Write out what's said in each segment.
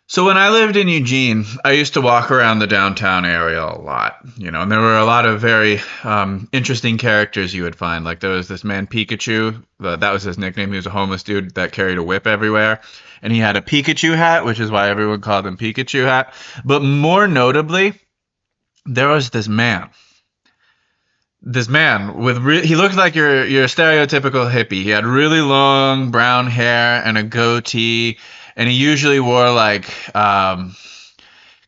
So when I lived in Eugene, I used to walk around the downtown area a lot, and there were a lot of very interesting characters you would find. Like there was this man Pikachu, that was his nickname. He was a homeless dude that carried a whip everywhere, and he had a Pikachu hat, which is why everyone called him Pikachu hat. But more notably, there was this man with he looked like your stereotypical hippie. He had really long brown hair and a goatee, and he usually wore like kind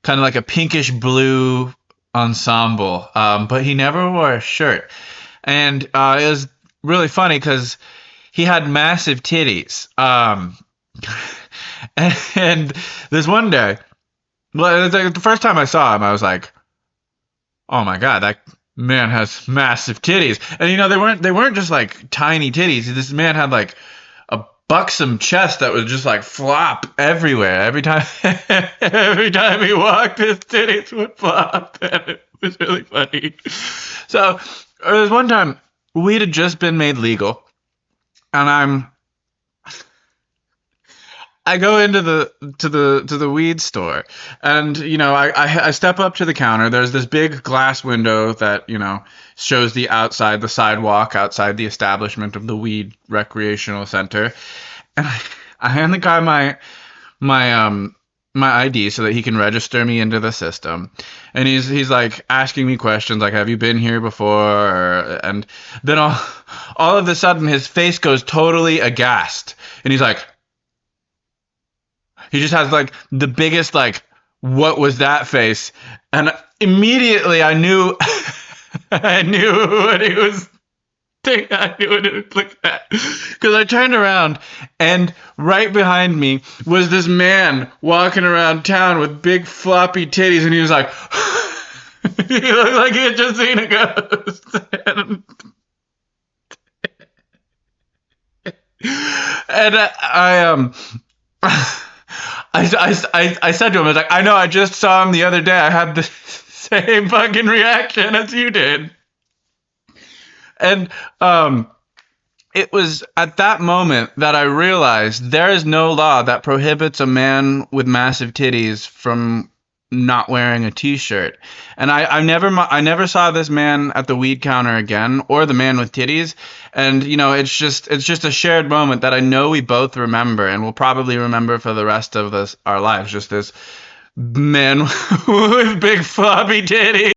of like a pinkish blue ensemble, but he never wore a shirt. And it was really funny because he had massive titties. And this one day, well, it was like the first time I saw him, I was like, "Oh my god, that man has massive titties." And they weren't just like tiny titties. This man had like a buxom chest that was just like flop everywhere. Every time every time he walked, his titties would flop, and it was really funny. So there was one time weed had just been made legal, and I go into the weed store, and I step up to the counter. There's this big glass window that shows the sidewalk outside the establishment of the weed recreational center, and I hand the guy my ID so that he can register me into the system. And he's like asking me questions like, "Have you been here before?" And then all of a sudden his face goes totally aghast, and he's like. He just has like the biggest like what was that face, and immediately I knew I knew what he was thinking. I knew what it was looking at because I turned around and right behind me was this man walking around town with big floppy titties, and he was like he looked like he had just seen a ghost. And I said to him, I was like, "I know, I just saw him the other day. I had the same fucking reaction as you did." And it was at that moment that I realized there is no law that prohibits a man with massive titties from not wearing a t-shirt. And I never saw this man at the weed counter again, or the man with titties. And it's just a shared moment that I know we both remember, and we'll probably remember for the rest of our lives. Just this man with big floppy titties.